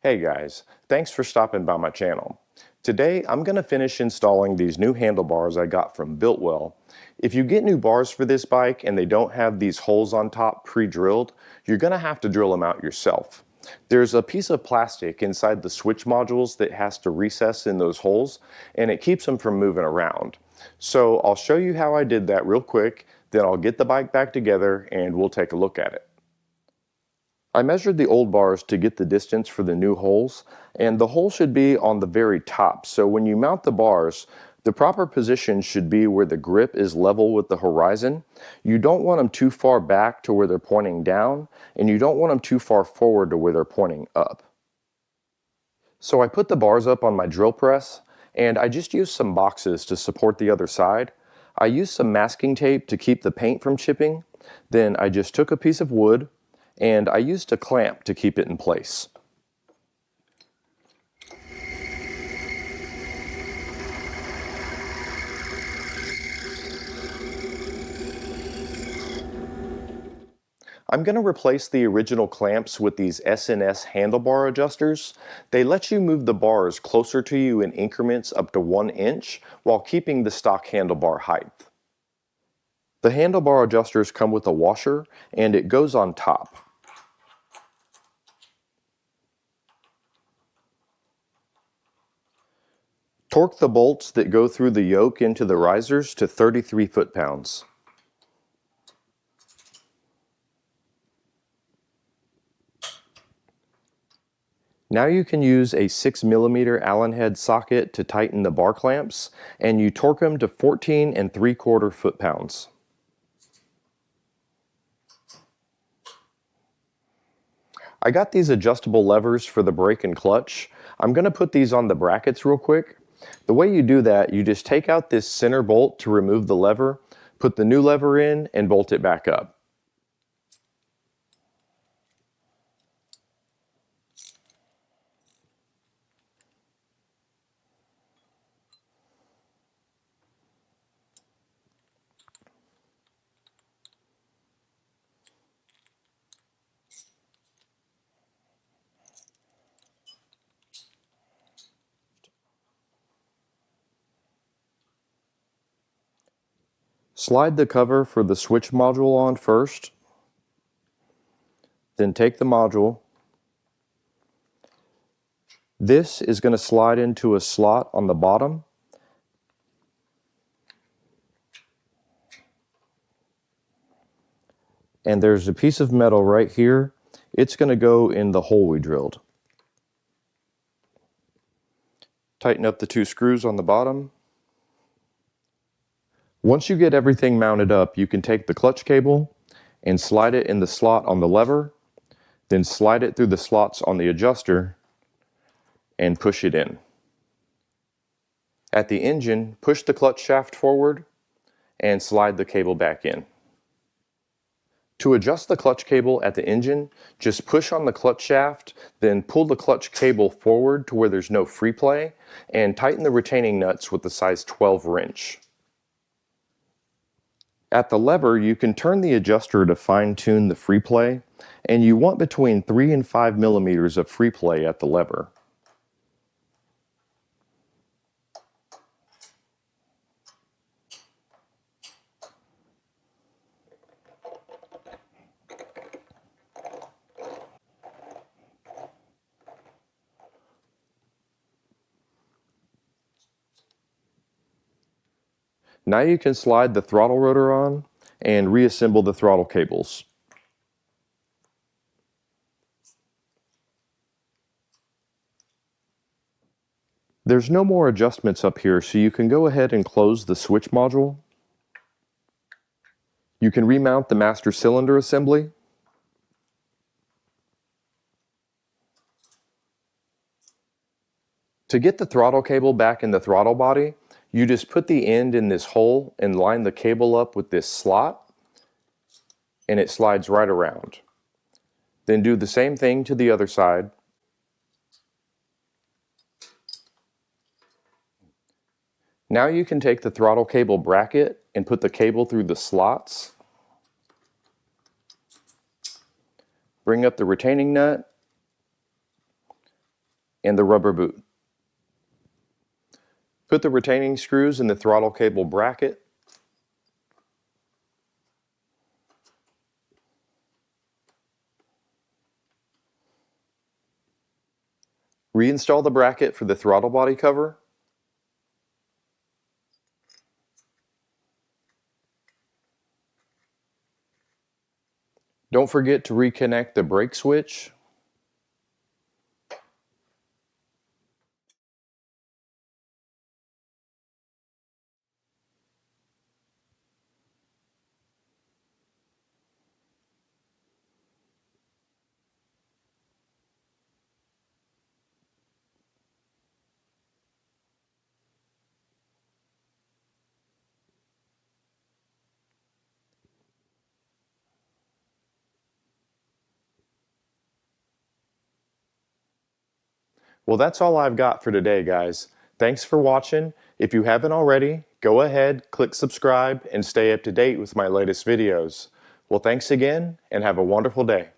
Hey guys, thanks for stopping by my channel. Today I'm going to finish installing these new handlebars I got from Biltwell. If you get new bars for this bike and they don't have these holes on top pre-drilled, you're going to have to drill them out yourself. There's a piece of plastic inside the switch modules that has to recess in those holes, and it keeps them from moving around. So I'll show you how I did that real quick, then I'll get the bike back together and we'll take a look at it. I measured the old bars to get the distance for the new holes, and the hole should be on the very top, so when you mount the bars, the proper position should be where the grip is level with the horizon. You don't want them too far back to where they're pointing down, and you don't want them too far forward to where they're pointing up. So I put the bars up on my drill press, and I just used some boxes to support the other side. I used some masking tape to keep the paint from chipping. Then I just took a piece of wood, and I used a clamp to keep it in place. I'm going to replace the original clamps with these S&S handlebar adjusters. They let you move the bars closer to you in increments up to 1 inch while keeping the stock handlebar height. The handlebar adjusters come with a washer, and it goes on top. Torque the bolts that go through the yoke into the risers to 33 foot-pounds. Now you can use a 6mm Allen head socket to tighten the bar clamps, and you torque them to 14 3/4 foot-pounds. I got these adjustable levers for the brake and clutch. I'm going to put these on the brackets real quick. The way you do that, you just take out this center bolt to remove the lever, put the new lever in, and bolt it back up. Slide the cover for the switch module on first, then take the module. This is going to slide into a slot on the bottom. And there's a piece of metal right here. It's going to go in the hole we drilled. Tighten up the 2 screws on the bottom. Once you get everything mounted up, you can take the clutch cable and slide it in the slot on the lever, then slide it through the slots on the adjuster and push it in. At the engine, push the clutch shaft forward and slide the cable back in. To adjust the clutch cable at the engine, just push on the clutch shaft, then pull the clutch cable forward to where there's no free play, and tighten the retaining nuts with the size 12 wrench. At the lever, you can turn the adjuster to fine-tune the free play, and you want between 3 and 5 millimeters of free play at the lever. Now you can slide the throttle rotor on and reassemble the throttle cables. There's no more adjustments up here, so you can go ahead and close the switch module. You can remount the master cylinder assembly. To get the throttle cable back in the throttle body, you just put the end in this hole and line the cable up with this slot, and it slides right around. Then do the same thing to the other side. Now you can take the throttle cable bracket and put the cable through the slots. Bring up the retaining nut, and the rubber boot. Put the retaining screws in the throttle cable bracket. Reinstall the bracket for the throttle body cover. Don't forget to reconnect the brake switch. Well, that's all I've got for today, guys. Thanks for watching. If you haven't already, go ahead, click subscribe, and stay up to date with my latest videos. Well, thanks again, and have a wonderful day.